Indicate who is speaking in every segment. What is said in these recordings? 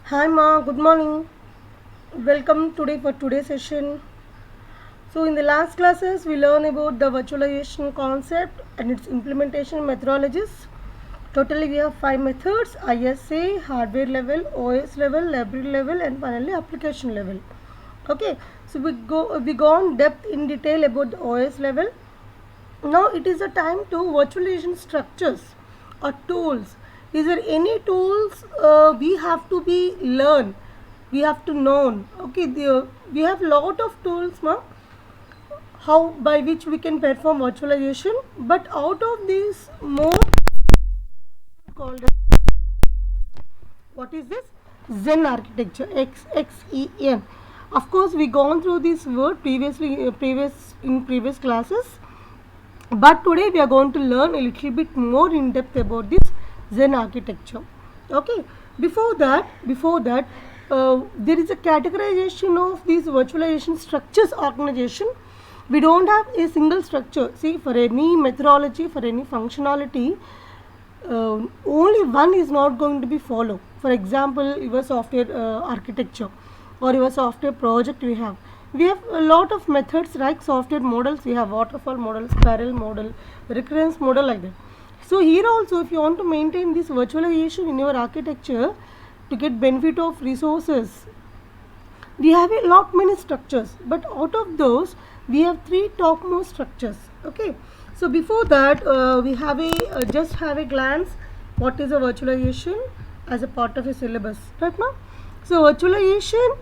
Speaker 1: Hi Ma, good morning. Welcome today for today's session. So in the last classes we learned about the virtualization concept and its implementation methodologies. Totally we have 5 methods: ISA, hardware level, OS level, library level and finally application level. Okay, so we go on depth in detail about the OS level. Now it is a time to virtualization structures or tools. Is there any tools we have to be learn? We have to know. Okay, we have lot of tools, ma, how by which we can perform virtualization. But out of these, more called what is this? Zen architecture. XXEN. Of course, we gone through this word previously, previous classes. But today we are going to learn a little bit more in depth about this Zen architecture. Okay, before that, there is a categorization of these virtualization structures organization. We don't have a single structure. See, for any methodology, for any functionality, only one is not going to be followed. For example, your software architecture or your software project we have a lot of methods like software models. We have waterfall model, spiral model, recurrence model, like that. So here also, if you want to maintain this virtualization in your architecture to get benefit of resources, we have a lot many structures, but out of those we have three topmost structures. Okay, so before that, we have a just have a glance what is a virtualization as a part of a syllabus, right now. So virtualization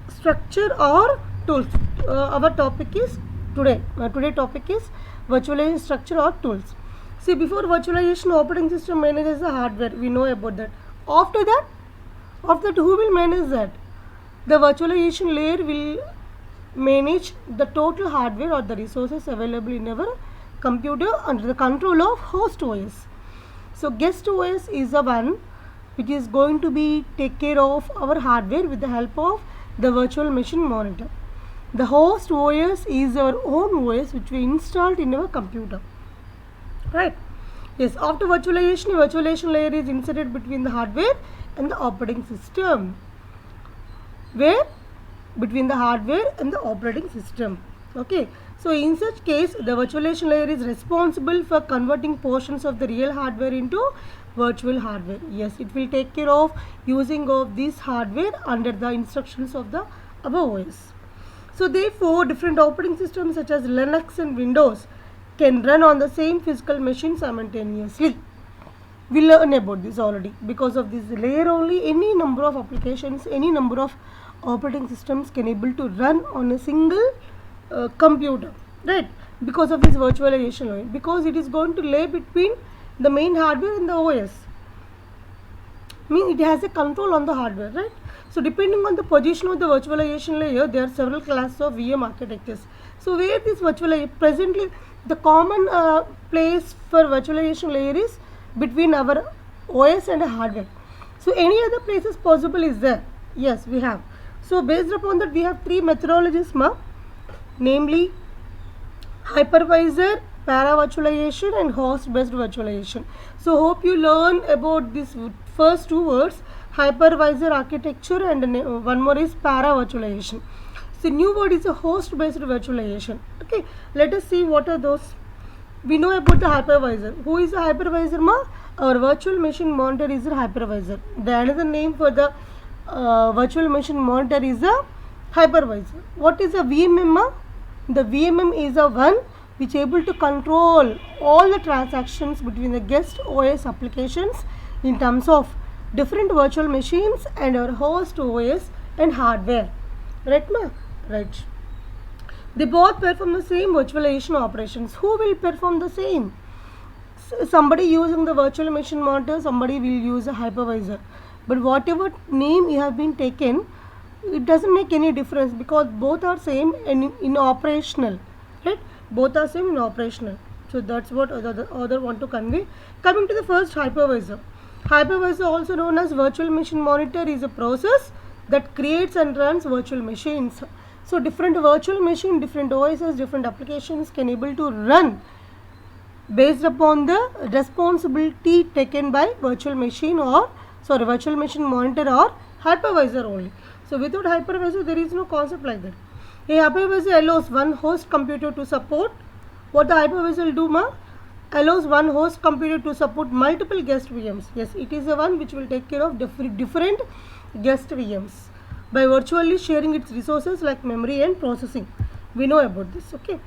Speaker 1: structure or tools, our topic is today topic is virtualization structure or tools. See, before virtualization, operating system manages the hardware, we know about that. After that, who will manage that? The virtualization layer will manage the total hardware or the resources available in our computer under the control of host OS. So guest OS is the one which is going to be take care of our hardware with the help of the virtual machine monitor. The host OS is our own OS which we installed in our computer. Right? Yes, after virtualization layer is inserted between the hardware and the operating system. Where? Between the hardware and the operating system. Okay, so in such case, the virtualization layer is responsible for converting portions of the real hardware into virtual hardware. Yes, it will take care of using of this hardware under the instructions of the above OS. So therefore, different operating systems such as Linux and Windows can run on the same physical machine simultaneously. We learn about this already. Because of this layer only, any number of applications, any number of operating systems can able to run on a single computer, right? Because of this virtualization layer, because it is going to lay between the main hardware and the OS, mean it has a control on the hardware, right? So depending on the position of the virtualization layer, there are several classes of VM architectures. So where this virtualization presently, the common place for virtualization layer is between our OS and hardware. So any other places possible is there? Yes, we have. So based upon that, we have three methodologies, namely hypervisor, para-virtualization and host-based virtualization. So hope you learn about these first two words, hypervisor architecture, and one more is para-virtualization. So new word is a host-based virtualization. Okay, let us see what are those. We know about the hypervisor. Who is a hypervisor, ma? Our virtual machine monitor is a hypervisor. The another name for the virtual machine monitor is a hypervisor. What is a VMM, ma? The VMM is a one which able to control all the transactions between the guest OS applications in terms of different virtual machines and our host OS and hardware. Right, ma? Right. They both perform the same virtualization operations. Who will perform the same? Somebody using the virtual machine monitor, somebody will use a hypervisor. But whatever name you have been taken, it doesn't make any difference because both are same and in operational, right? Both are same in operational. So that's what other want to convey. Coming to the first, hypervisor. Hypervisor, also known as virtual machine monitor, is a process that creates and runs virtual machines. So different virtual machine, different OSs, different applications can able to run based upon the responsibility taken by virtual machine monitor or hypervisor only. So without hypervisor there is no concept like that. A hypervisor allows one host computer to support. What the hypervisor will do, ma? Allows one host computer to support multiple guest VMs. Yes, it is the one which will take care of different guest VMs by virtually sharing its resources like memory and processing. We know about this. Okay.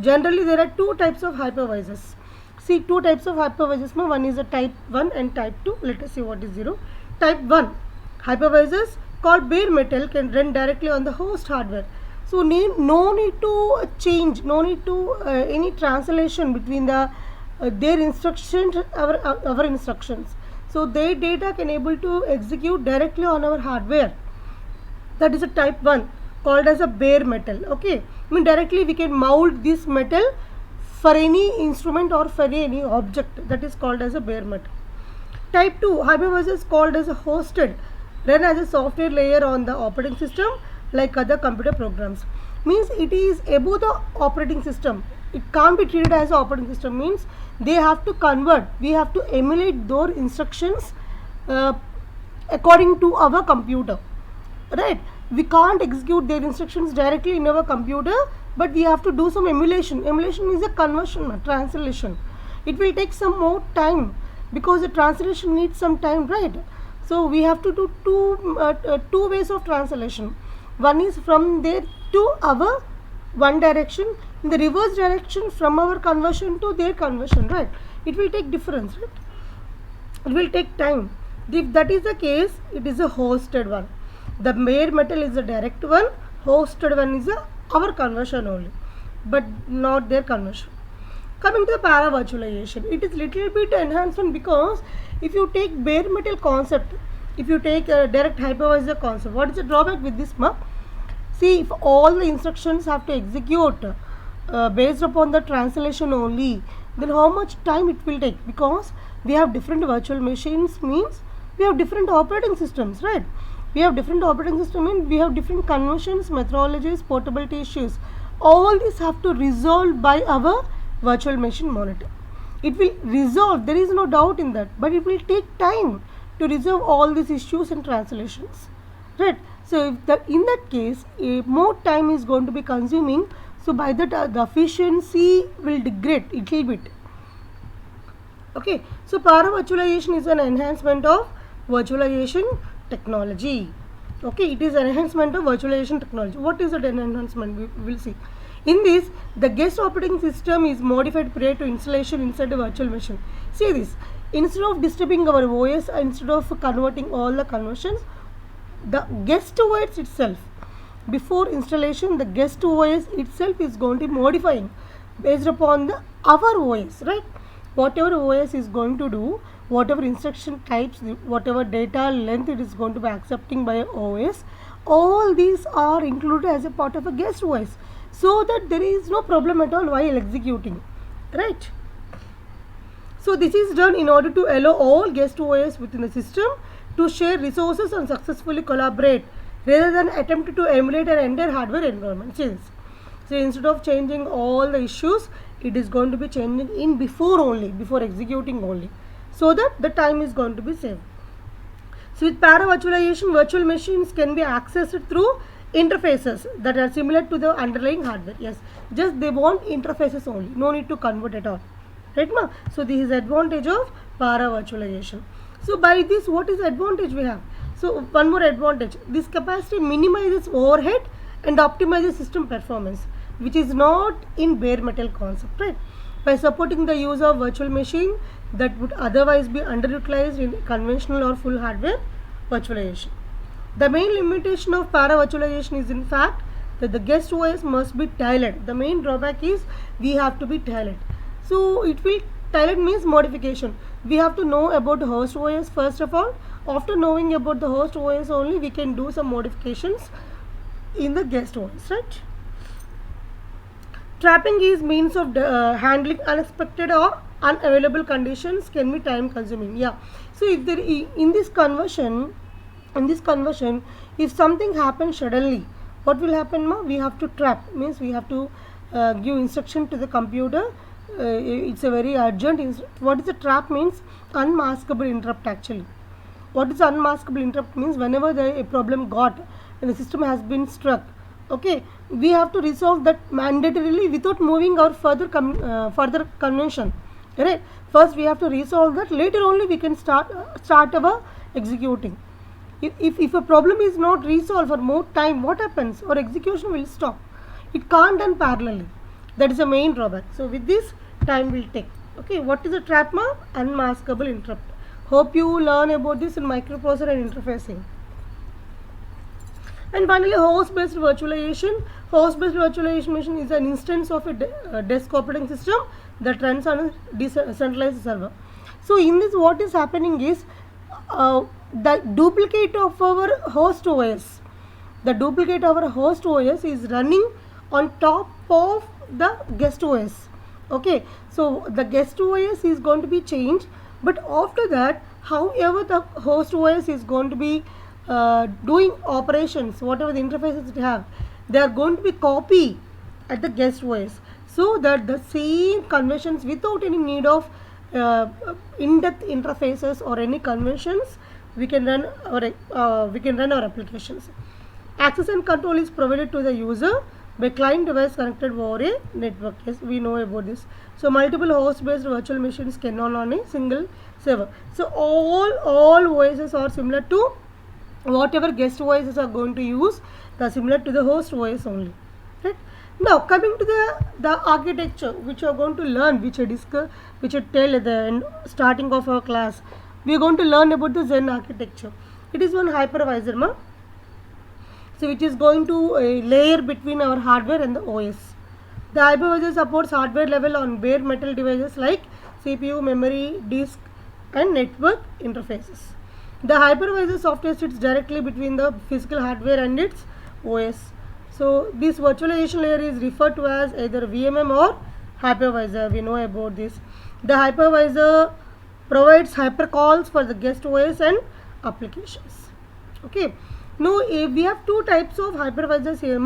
Speaker 1: Generally, there are two types of hypervisors. See, two types of hypervisors. Ma. One is a type 1 and type 2. Let us see what is 0. Type 1 hypervisors called bare metal can run directly on the host hardware. So no need to change, no need to any translation between the their instructions, our instructions. So their data can able to execute directly on our hardware. That is a type 1 called as a bare metal. Okay, I mean directly we can mold this metal for any instrument or for any object. That is called as a bare metal. Type 2 hypervisors called as a hosted, run as a software layer on the operating system like other computer programs. Means it is above the operating system. It can't be treated as an operating system. Means they have to convert. We have to emulate those instructions according to our computer. Right? We can't execute their instructions directly in our computer, but we have to do some emulation. Emulation is a conversion, translation. It will take some more time because the translation needs some time, right? So we have to do two ways of translation. One is from there to our one direction, in the reverse direction from our conversion to their conversion, right? It will take difference, right? It will take time. If that is the case, it is a hosted one. The bare metal is the direct one, hosted one is our conversion only, but not their conversion. Coming to the para virtualization, it is little bit enhancement because if you take bare metal concept, if you take a direct hypervisor concept, what is the drawback with this map? See, if all the instructions have to execute based upon the translation only, then how much time it will take? Because we have different virtual machines, means we have different operating systems, right? We have different operating system, and we have different conversions, methodologies, portability issues. All these have to resolve by our virtual machine monitor. It will resolve, there is no doubt in that, but it will take time to resolve all these issues and translations, right? So if in that case more time is going to be consuming, so by that the efficiency will degrade a little bit. Okay, so para virtualization is an enhancement of virtualization technology. Okay, it is an enhancement of virtualization technology. What is that enhancement? We will see. In this, the guest operating system is modified prior to installation inside the virtual machine. See this, instead of disturbing our OS, instead of converting all the conversions, the guest OS itself, before installation, the guest OS itself is going to be modifying based upon our OS, right? Whatever OS is going to do, whatever instruction types, whatever data length it is going to be accepting by OS, all these are included as a part of a guest OS, so that there is no problem at all while executing, right? So this is done in order to allow all guest OS within the system to share resources and successfully collaborate, rather than attempt to emulate an entire hardware environment. So instead of changing all the issues, it is going to be changing in before executing only, so that the time is going to be saved. So with para virtualization, virtual machines can be accessed through interfaces that are similar to the underlying hardware. Yes, just they want interfaces only, no need to convert at all, right ma? So this is advantage of para virtualization. So by this, what is the advantage we have? So one more advantage, this capacity minimizes overhead and optimizes system performance, which is not in bare metal concept, right? By supporting the use of virtual machine that would otherwise be underutilized in conventional or full hardware virtualization. The main limitation of para virtualization is in fact that the guest OS must be tailored. The main drawback is we have to be tailored. So it will, tailored means modification. We have to know about the host OS first of all. After knowing about the host OS only, we can do some modifications in the guest OS, right? Trapping is means of handling unexpected or unavailable conditions, can be time consuming. Yeah. So if there in this conversion, if something happens suddenly, what will happen ma? We have to trap, means we have to give instruction to the computer. It's a very urgent what is the trap means? Unmaskable interrupt actually. What is unmaskable interrupt means whenever a problem got and the system has been struck, okay, we have to resolve that mandatorily without moving our further convention, right? First we have to resolve that, later only we can start our executing. If a problem is not resolved for more time, what happens? Our execution will stop. It can't done parallelly. That is the main drawback. So with this, time will take. Okay, what is a trap mark? Unmaskable interrupt. Hope you learn about this in microprocessor and interfacing. And finally, host-based virtualization. Host-based virtualization machine is an instance of a desk operating system that runs on a decentralized server. So in this, what is happening is the duplicate of our host OS. The duplicate of our host OS is running on top of the guest OS. Okay, so the guest OS is going to be changed, but after that, however the host OS is going to be doing operations, whatever the interfaces it have, they are going to be copied at the guest OS, so that the same conventions without any need of in-depth interfaces or any conventions, we can run our applications. Access and control is provided to the user by client device connected over a network. Yes, we know about this. So multiple host-based virtual machines can run on a single server. So all OSs are similar to whatever guest OSs are going to use. They are similar to the host OS only. Right? Now coming to the architecture, which you are going to learn, which I tell at the starting of our class. We are going to learn about the Zen architecture. It is one hypervisor, so which is going to layer between our hardware and the OS. The hypervisor supports hardware level on bare metal devices like CPU, memory, disk and network interfaces. The hypervisor software sits directly between the physical hardware and its OS. So this virtualization layer is referred to as either VMM or hypervisor. We know about this. The hypervisor provides hypercalls for the guest OS and applications. Okay. Now we have two types of hypervisors here.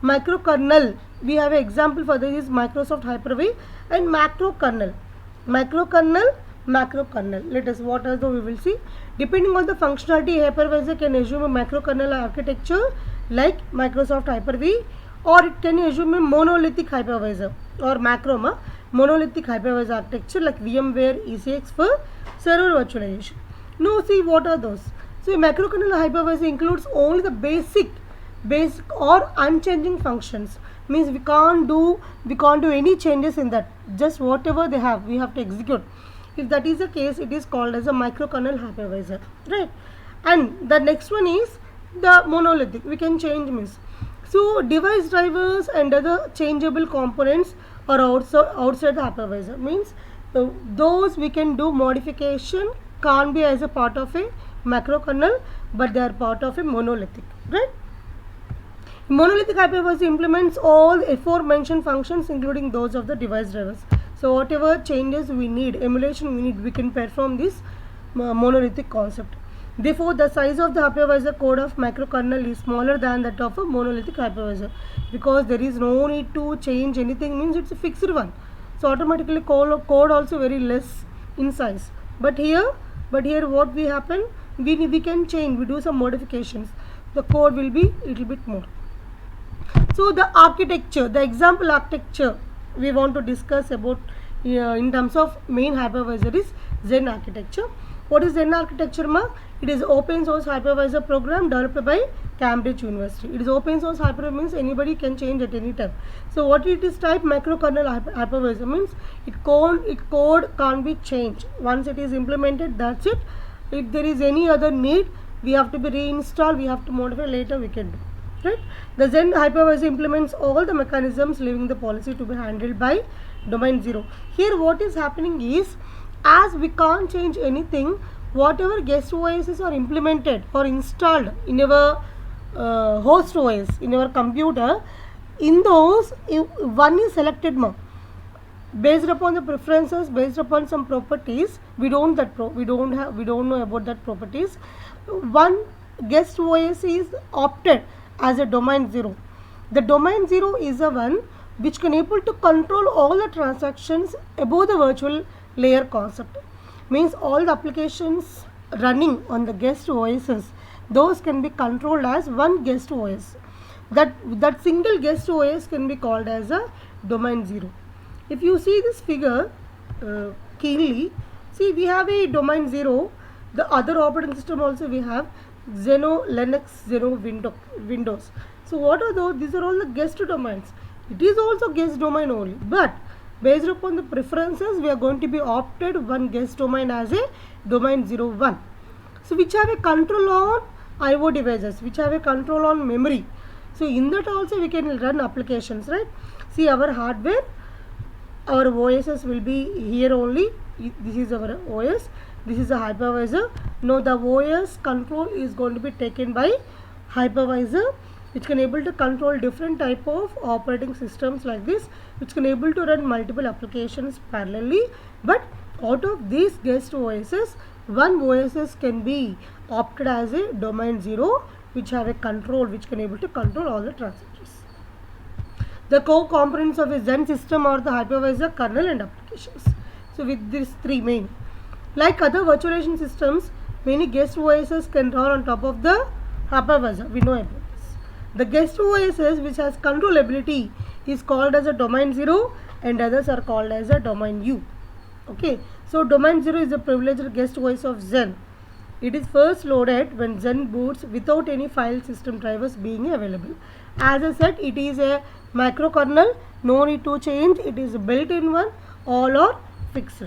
Speaker 1: Microkernel. We have an example for this is Microsoft Hyper-V, and macrokernel. Microkernel, macrokernel. Let us what are the we will see. Depending on the functionality, hypervisor can assume a macrokernel architecture like Microsoft Hyper-V, or it can assume a monolithic hypervisor or macro monolithic hypervisor architecture like VMware ECX for server virtualization. Now see what are those. So a macrokernel hypervisor includes only the basic or unchanging functions. Means we can't do any changes in that. Just whatever they have, we have to execute. If that is the case, it is called as a microkernel hypervisor, right? And the next one is the monolithic. We can change means. So device drivers and other changeable components are outside the hypervisor. Means those we can do modification, can't be as a part of a macrokernel, but they are part of a monolithic, right? Monolithic hypervisor implements all the aforementioned functions, including those of the device drivers. So whatever changes we need, emulation we need, we can perform this monolithic concept. Therefore, the size of the hypervisor code of macrokernel is smaller than that of a monolithic hypervisor, because there is no need to change anything, means it's a fixed one. So automatically code also very less in size. But here what we happen, we can change, we do some modifications. The code will be little bit more. So the architecture, the example architecture we want to discuss about in terms of main hypervisor is Zen architecture. What is Zen architecture, ma? It is open source hypervisor program developed by Cambridge University. It is open source hypervisor means anybody can change at any time. So what it is type macrokernel hypervisor means code can't be changed. Once it is implemented, that's it. If there is any other need, we have to be reinstalled, we have to modify later, we can do. Right? The Zen hypervisor implements all the mechanisms, leaving the policy to be handled by domain 0. Here what is happening is, as we can't change anything, whatever guest OSs are implemented or installed in our host OS, in our computer, in those one is selected based upon the preferences, based upon some properties. We don't know about that properties. One guest OS is opted as a domain 0. The domain 0 is the one which can able to control all the transactions above the virtual layer concept. Means all the applications running on the guest OSs, those can be controlled as one guest OS. That single guest OS can be called as a domain 0. If you see this figure keenly, see we have a domain 0. The other operating system also we have Xeno, Linux, Xeno, Windows. So what are those? These are all the guest domains. It is also guest domain only, but based upon the preferences, we are going to be opted one guest domain as a domain 01. So which have a control on IO devices, which have a control on memory. So in that also we can run applications, right? See, our hardware, our OSs will be here only. This is our OS. This is a hypervisor. Now the OS control is going to be taken by hypervisor, which can able to control different type of operating systems like this, which can able to run multiple applications parallelly. But out of these guest OSs, one OSs can be opted as a domain 0, which have a control, which can able to control all the transactions. The core components of a Xen system are the hypervisor, kernel and applications. So with these three main. Like other virtualization systems, many guest OSs can run on top of the hypervisor. We know about this. The guest OSs which has controllability is called as a domain 0 and others are called as a domain U. Okay, so domain 0 is a privileged guest OS of Xen. It is first loaded when Xen boots without any file system drivers being available. As I said, it is a microkernel, no need to change, it is a built-in one, all are fixed.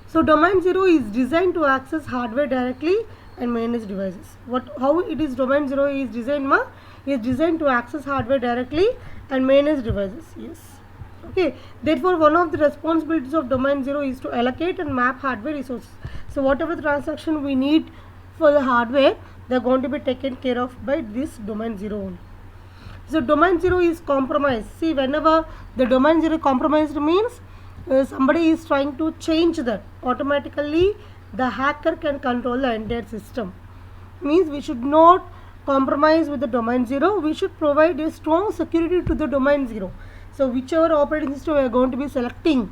Speaker 1: So domain 0 is designed to access hardware directly and manage devices. How it is domain 0 is designed? Is designed to access hardware directly and manage devices. Yes. Okay. Therefore, one of the responsibilities of domain 0 is to allocate and map hardware resources. So whatever the transaction we need for the hardware, they are going to be taken care of by this domain 0 only. So domain 0 is compromised. See, whenever the domain 0 compromised means somebody is trying to change that, automatically the hacker can control the entire system. Means we should not compromise with the domain 0. We should provide a strong security to the domain 0. So whichever operating system we are going to be selecting,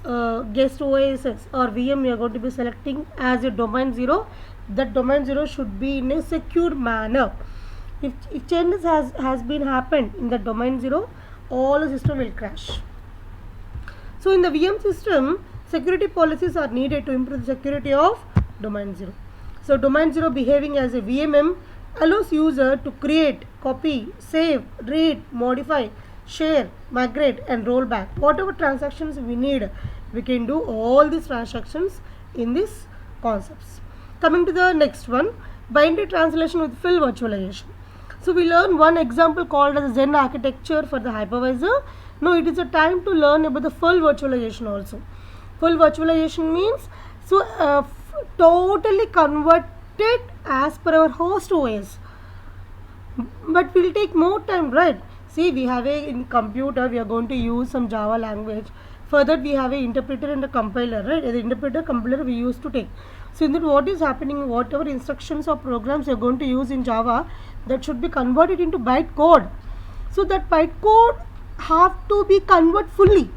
Speaker 1: guest OSs or VM we are going to be selecting as a domain 0, that domain 0 should be in a secure manner. If changes has been happened in the domain 0, all the system will crash. So in the VM system, security policies are needed to improve the security of domain 0. So domain 0 behaving as a VMM allows user to create, copy, save, read, modify, share, migrate and roll back. Whatever transactions we need, we can do all these transactions in these concepts. Coming to the next one, binary translation with full virtualization. So we learn one example called as Xen architecture for the hypervisor. Now it is a time to learn about the full virtualization also. Full virtualization means totally converted as per our host OS. But will take more time, right? See, we have in computer we are going to use some Java language. Further, we have a interpreter and a compiler, right? The interpreter compiler we used to take. So in that, what is happening? Whatever instructions or programs you are going to use in Java, that should be converted into bytecode. So that bytecode have to be converted fully,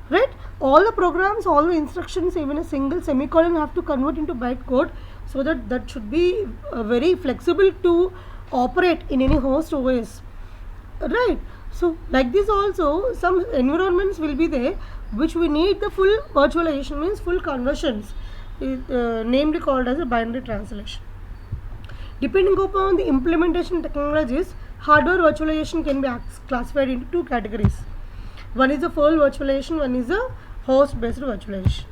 Speaker 1: right? All the programs, all the instructions, even a single semicolon have to convert into bytecode, so that should be very flexible to operate in any host OS, right? So like this also some environments will be there which we need the full virtualization, means full conversions, namely called as a binary translation. Depending upon the implementation technologies, hardware virtualization can be classified into two categories. One is a full virtualization, one is a host based virtualization.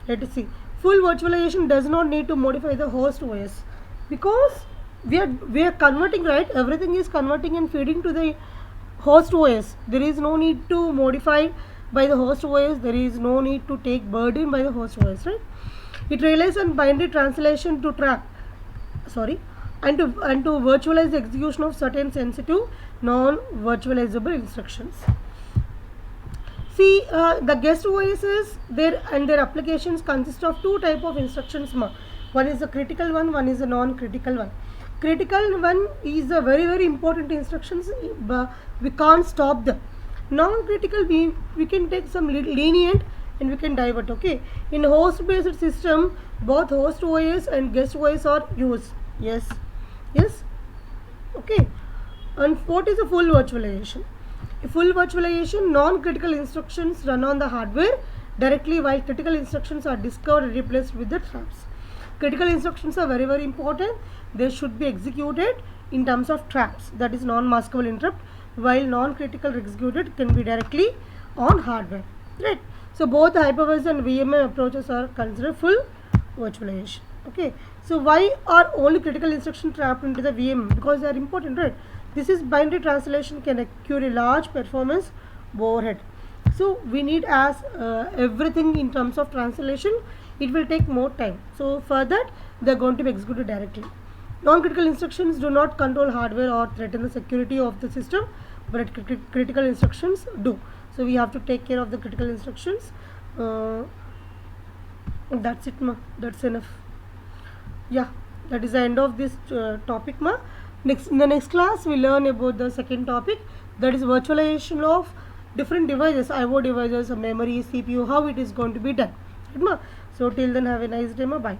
Speaker 1: Let us see. Full virtualization does not need to modify the host OS, because we are converting, right? Everything is converting and feeding to the host OS. There is no need to modify by the host OS. There is no need to take burden by the host OS, right? It relies on binary translation to and to virtualize the execution of certain sensitive non-virtualizable instructions. See, the guest OSs and their applications consist of two type of instructions. One is a critical one is a non-critical one. Critical one is a very important instructions, but we can't stop them. Non-critical, we can take some lenient and we can divert. Okay, in host based system, both host OS and guest OS are used. Yes, yes. Okay, and what is a full virtualization? A full virtualization, non-critical instructions run on the hardware directly, while critical instructions are discovered and replaced with the traps. Critical instructions are very important. They should be executed in terms of traps, that is non-maskable interrupt, while non-critical executed can be directly on hardware, right? So both hypervisor and VMM approaches are considered full virtualization. Okay, so why are only critical instructions trapped into the VM? Because they are important, right? This is binary translation can occur a large performance overhead. So we need as everything in terms of translation, it will take more time. So for that, they are going to be executed directly. Non-critical instructions do not control hardware or threaten the security of the system, but critical instructions do. So we have to take care of the critical instructions. That's it, ma. That's enough. Yeah, that is the end of this topic, ma. Next, in the next class, we learn about the second topic, that is virtualization of different devices, IO devices, memory, CPU, how it is going to be done. Right, ma? So till then, have a nice day, ma. Bye.